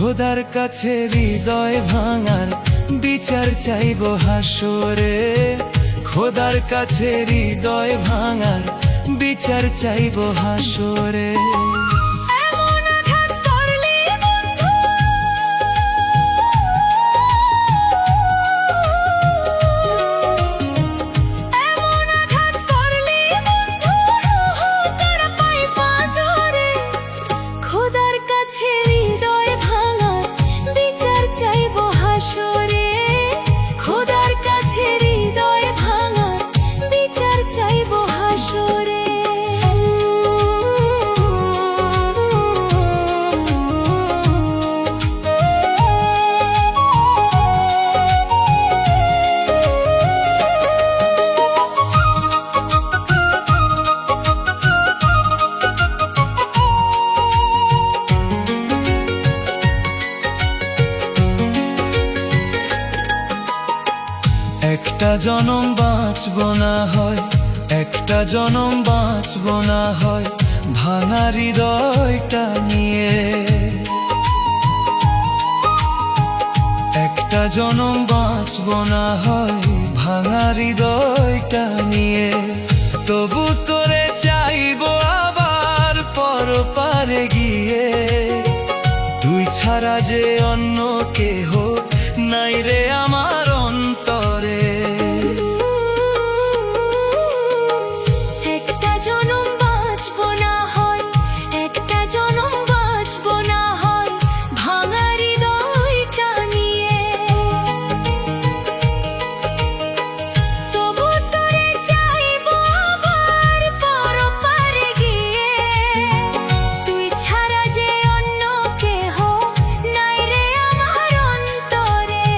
খোদার কাছে হৃদয় ভাঙার বিচার চাইবো হাসরে। খোদার কাছে হৃদয় ভাঙার বিচার চাইবো হাসরে। একটা জনম বাঁচব না হয়, একটা জনম বাঁচব না হয় ভাঙা হৃদয়টা নিয়ে। একটা জনম বাঁচব না হয় ভাঙা হৃদয়টা নিয়ে। তবু তোরে চাইবো আবার পরপারে গিয়ে। তুই ছাড়া যে অন্য কেহ নাই রে আমার অন্তরে। একটা জনম বাঁচব না হয়, একটা জনম বাঁচব না হয় ভাঙা হৃদয়টা নিয়ে। তবু তোরে চাইবো আবার পরপারে গিয়ে। তুই ছাড়া যে অন্য কেহ নাই রে আমার অন্তরে।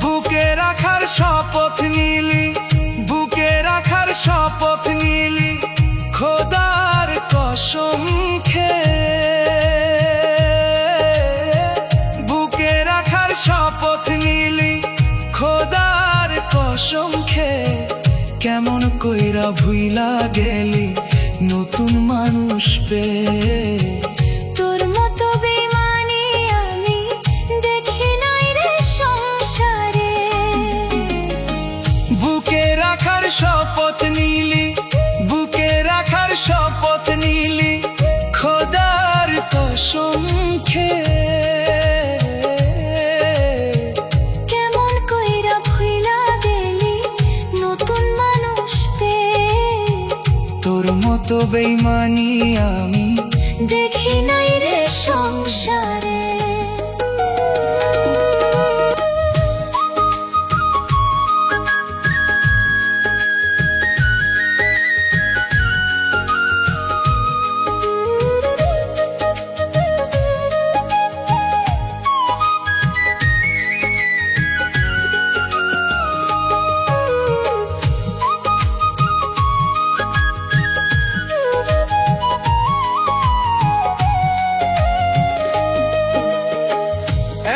বুকে রাখার শপথ নিলি, বুকে রাখার শপথ নিলি খোদার কসম খেয়ে। বুকে রাখার শপথ নিলি খোদার কসম খেয়ে। কেমন কইরা ভুইলা গেলি নতুন মানুষ পেয়ে। তোর মতো বেইমানি আমি দেখি নাই রে সংসারে। বুকে রাখার শপথ নিলি, বুকে রাখার শপথ নিলি খোদার কসম খেয়ে। কেমন কইরা ভুইলা গেলি নতুন মানুষ পেয়ে। তোর মতো বেইমানি আমি দেখি নাই রে সংসারে।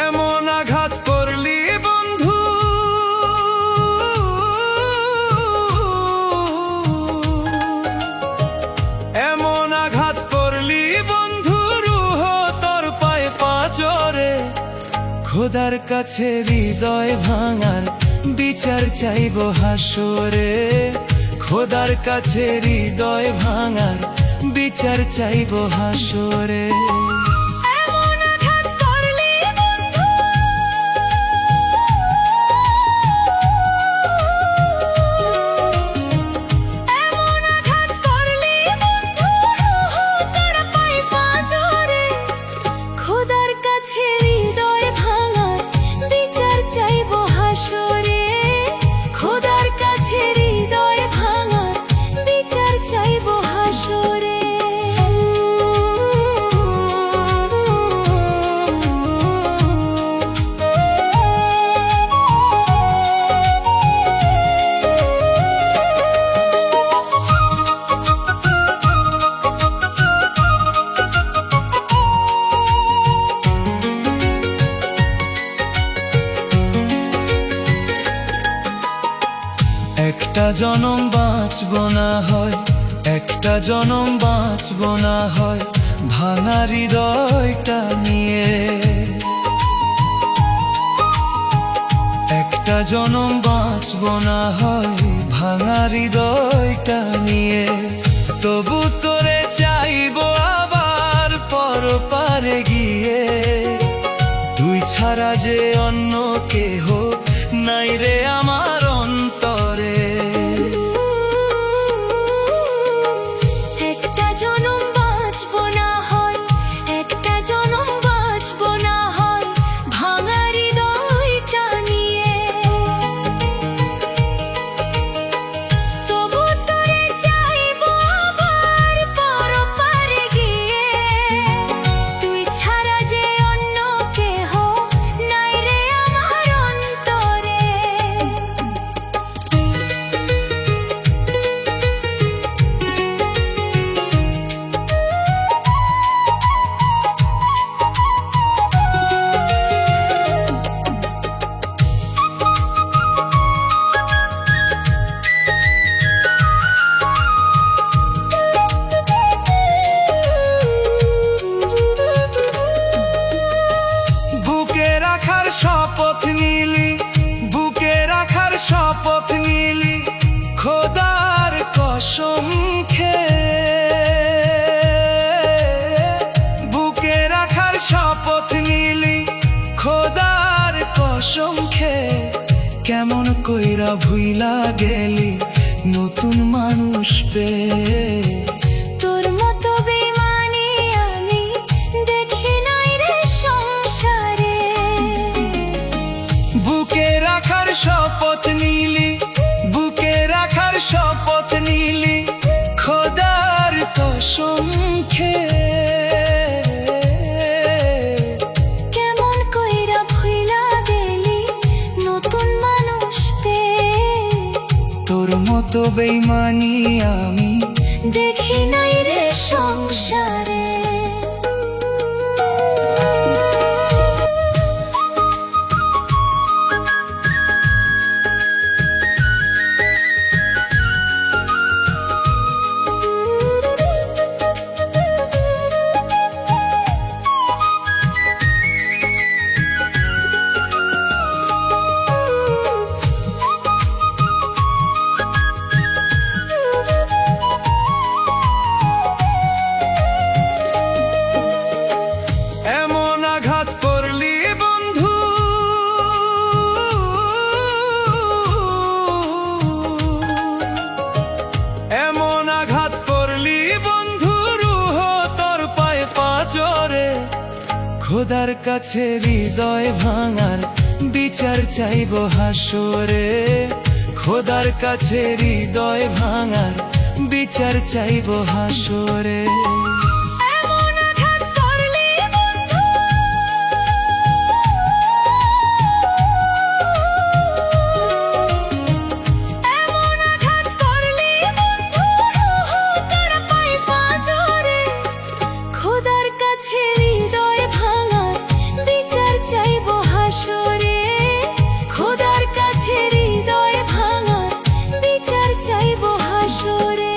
এমন আঘাত করলি বন্ধু, এমন আঘাত করলি বন্ধু রূহ তোর পায়ে পাঁজরে। খোদার কাছে হৃদয় ভাঙার বিচার চাইবো হাসরে। খোদার কাছে হৃদয় ভাঙার বিচার চাইবো হাসরে। খোদার কাছে হৃদয় ভাঙার বিচার চাইবো হাসরে। খোদার কাছে হৃদয় ভাঙার বিচার চাইবো হাসরে। জনম বাঁচবো না হয়, একটা জনম বাঁচবো না হয় ভাঙা হৃদয়টা নিয়ে। একটা জনম বাঁচবো না হয় ভাঙা হৃদয়টা নিয়ে। তবু তোরে চাইবো আবার পরপারে গিয়ে, তুই ছাড়া যে অন্য কেহ নাই রে আমার অন্তরে। একটা জনম বাঁচবো না হয়, একটা জনম বাঁচবো না হয় ভাঙা হৃদয়টা নিয়ে। তবু তোরে চাইবো আবার পরপারে গিয়ে, তুই ছাড়া যে অন্য কেহ নাই রে আমার অন্তরে। বুকে রাখার শপথ নিলি, বুকে রাখার শপথ নিলি খোদার কসম খেয়ে। বুকে রাখার শপথ নিলি খোদার কসম খেয়ে। কেমন কইরা ভুইলা গেলি নতুন মানুষ পেয়ে। তোর মতো বেইমানি আমি দেখি নাই রে সংসারে। বুকে রাখার শপথ নিলি, বুকে রাখার শপথ নিলি খোদার কসম খেয়ে। কেমন কইরা ভুইলা গেলি নতুন মানুষ পেয়ে। তোর মতো বেইমানি আমি দেখি নাই রে সংসারে। এমন আঘাত করলি বন্ধু, এমন আঘাত করলি বন্ধু রুহ তোর পায়ে পাঁজরে। খোদার কাছে হৃদয় ভাঙার বিচার চাইবো হাসরে। খোদার কাছে হৃদয় ভাঙার বিচার চাইবো হাসরে। এমন আঘাত করলি বন্ধু, এমন আঘাত করলি বন্ধু রুহ তোর পায়ে পাঁজরে। খোদার কাছে হৃদয় ভাঙার বিচার চাইবো হাসরে। খোদার কাছে হৃদয় ভাঙার বিচার চাইবো হাসরে।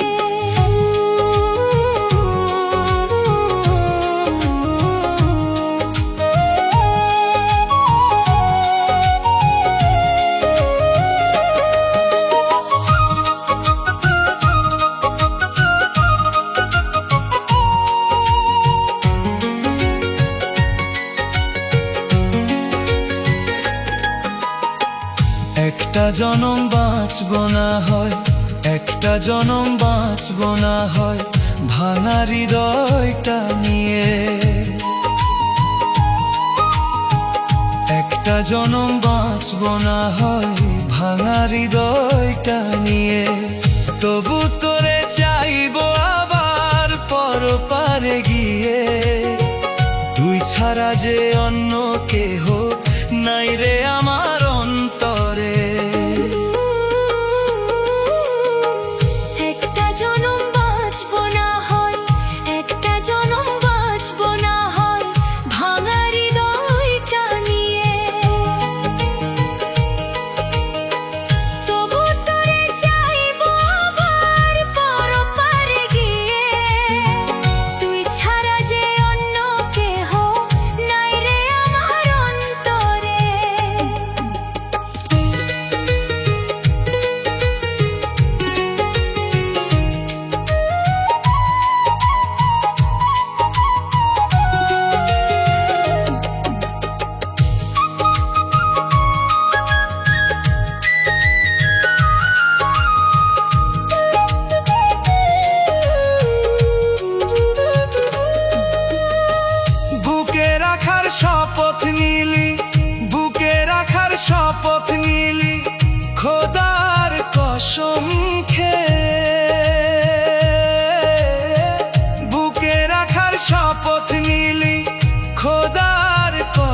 একটা জনম বাঁচবো না হয়, একটা জনম বাঁচবো না হয় ভাঙা হৃদয়টা নিয়ে। একটা জনম বাঁচবো না হয় ভাঙা হৃদয়টা নিয়ে। তবু তোরে চাইবো আবার পরপারে গিয়ে, তুই ছাড়া যে অন্য কেহ নাই রে আমার অন্তরে। একটা জনম বাঁচবো না হয়, একটা জনম বাঁচবো না হয় ভাঙা হৃদয়টা নিয়ে। তবু তোরে চাই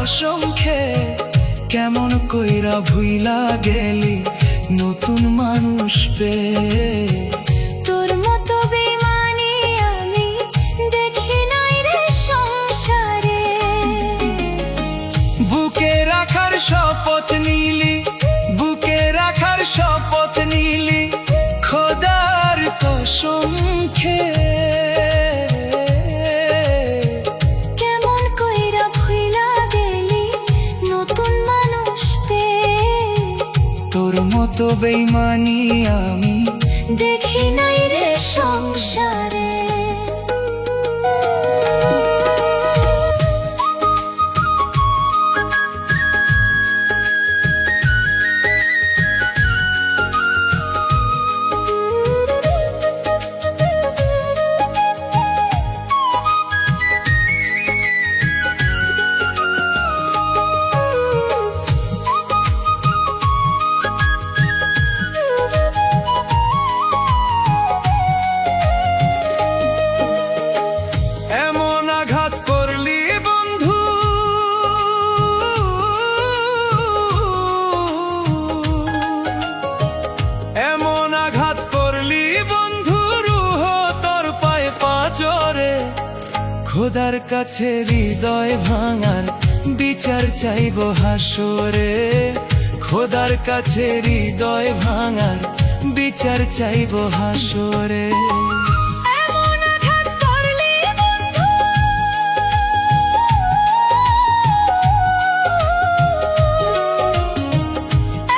কসম খেয়ে কেমন কইরা ভুইলা গেলি নতুন মানুষ পেয়ে। তোর মতো বেইমানি আমি দেখি নাই রে সংসারে। বুকে রাখার শপথ নিলি, বুকে রাখার শপথ নিলি খোদার কসম খেয়ে। কেমন কইরা ভুইলা গেলি নতুন মানুষ পেয়ে। তোর মতো বেইমানি আমি দেখি নাই রে সংসারে। এমন আঘাত করলি বন্ধু, এমন আঘাত করলি বন্ধু রুহ তোর পায়ে পাঁজরে। খোদার কাছে হৃদয় ভাঙার বিচার চাইব হাসরে। খোদার কাছে হৃদয় ভাঙার বিচার চাইব হাসরে। এমন আঘাত করলি বন্ধু,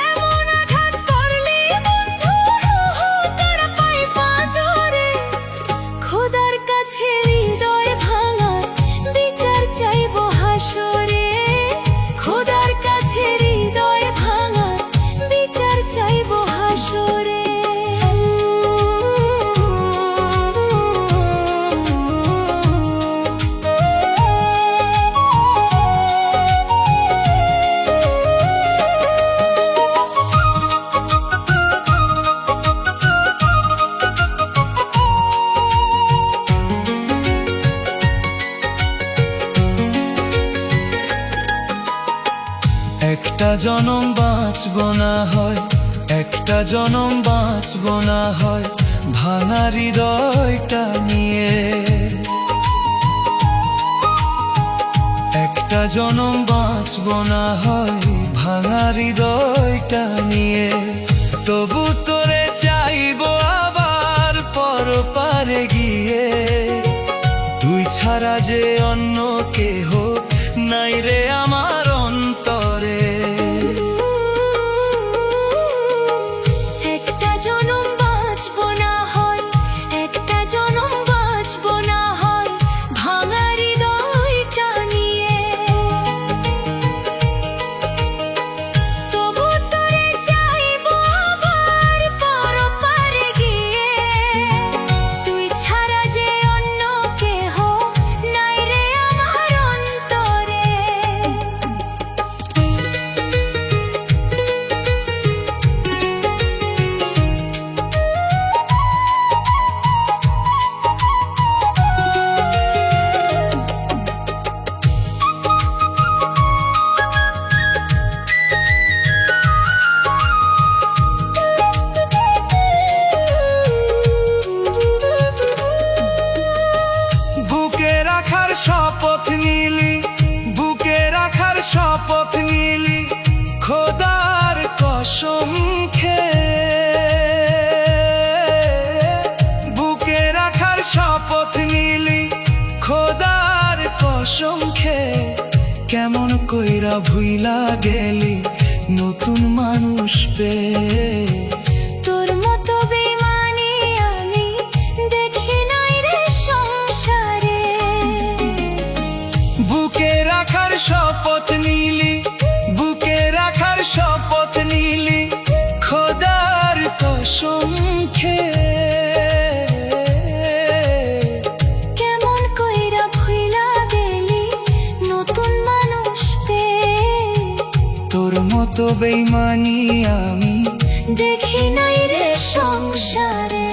এমন আঘাত করলি বন্ধু রুহ তোর পায়ে পাঁজরে। খোদার কাছে হৃদয় ভাঙার বিচার চাইবো হাসরে। খোদার কাছে হৃদয় ভাঙার বিচার চাইবো হাসরে। একটা জনম বাঁচব না হয়, একটা জনম বাঁচব না হয় ভাঙা হৃদয়টা নিয়ে। একটা জনম বাঁচব না হয় ভাঙা হৃদয়টা নিয়ে। তবু তোরে চাইব আবার পরপারে গিয়ে। তুই ছাড়া যে অন্য কেহ নাই রে আমার অন্তরে। একটা জনম বাঁচবো না হয়, একটা জনম বাঁচবো না হয় ভাঙা হৃদয়টা নিয়ে। তবু তোরে চাইবো আবার পরপারে গিয়ে। তুই ছাড়া যে অন্য কেহ নাই রে আমার অন্তরে। বুকে রাখার শপথ নিলি, বুকে রাখার শপথ নিলি খোদার কসম খেয়ে। বুকে রাখার শপথ নিলি খোদার কসম খেয়ে কেমন কইরা ভুইলা গেলি নতুন মানুষ পেয়ে। তোর মতো বেইমানি আমি দেখি নাই রে সংসারে। বুকে রাখার শপথ নিলি, বুকে রাখার শপথ নিলি খোদার কসম খেয়ে। কেমন কইরা ভুইলা গেলি নতুন মানুষ পেয়ে। তোর মতো বেইমানি আমি দেখি নাই রে সংসারে।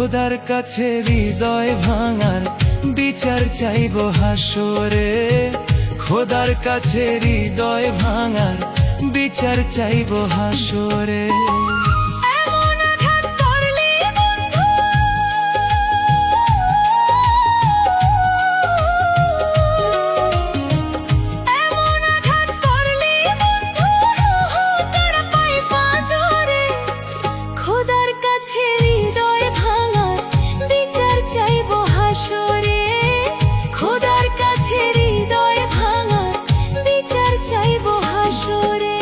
খোদার কাছে হৃদয় ভাঙার বিচার চাইবো হাসরে, খোদার কাছে হৃদয় ভাঙার বিচার চাইবো হাসরে। এমন আঘাত করলি বন্ধু, এমন আঘাত করলি বন্ধু, রুহ তোর পায় পাঁজরে। খোদার কাছে হৃদয় ভাঙার বিচার চাইবো হাসরে, খোদার কাছে হৃদয় ভাঙার বিচার চাইবো হাসরে।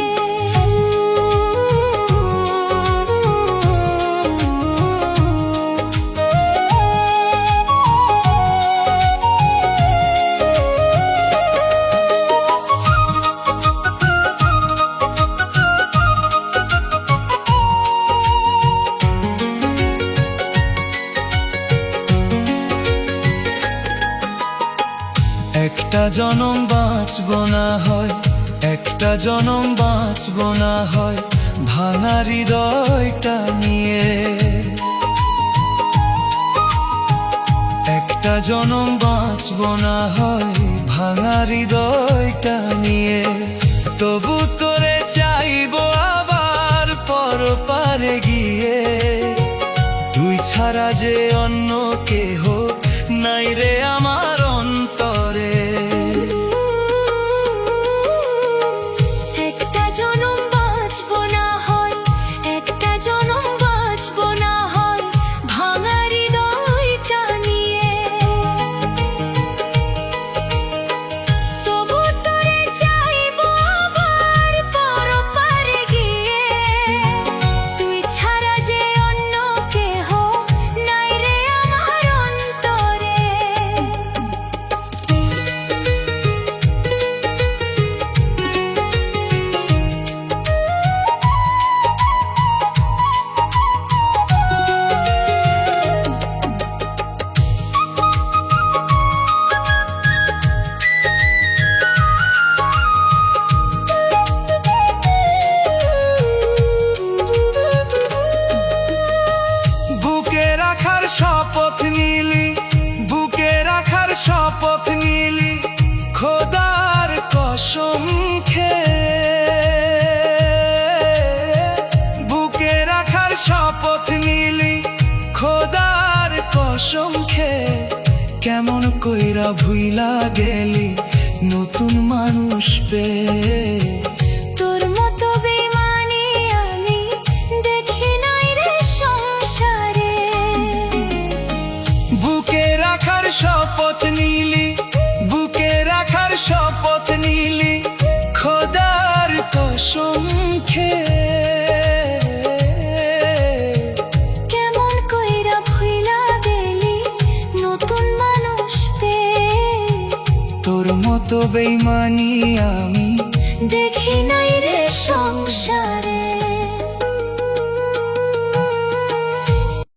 একটা জনম বাঁচবো না হয়, একটা জনম বাঁচবো না হয় ভাঙা হৃদয়টা নিয়ে, একটা জনম বাঁচবো না হয় ভাঙা হৃদয়টা নিয়ে। তবু তোরে চাইবো আবার পরপারে গিয়ে, তুই ছাড়া যে অন্য কেহ নাই রে আমার অন্তরে। একটা জনম বাঁচবো না হয়, একটা জনম বাঁচবো না হয় ভাঙা হৃদয়টা নিয়ে। তবু তোরে চাইবো আবার পরপারে গিয়ে, তুই ছাড়া যে অন্য কেহ নাই রে আমার অন্তরে। বুকে রাখার শপথ নিলি, বুকে রাখার শপথ নিলি খোদার কসম খেয়ে, বুকে রাখার শপথ নিলি খোদার কসম খেয়ে। কেমন কইরা ভুইলা গেলি নতুন মানুষ পেয়ে, তোর মতো বেইমানি আমি দেখি নাই রে সংসারে। বুকে রাখার শপথ নিলি, বুকে রাখার শপথ নিলি খোদার কসম খেয়ে। কেমন কইরা ভুইলা গেলি নতুন মানুষ পেয়ে, তোর মতো বেইমানি আমি দেখি নাই রে সংসারে।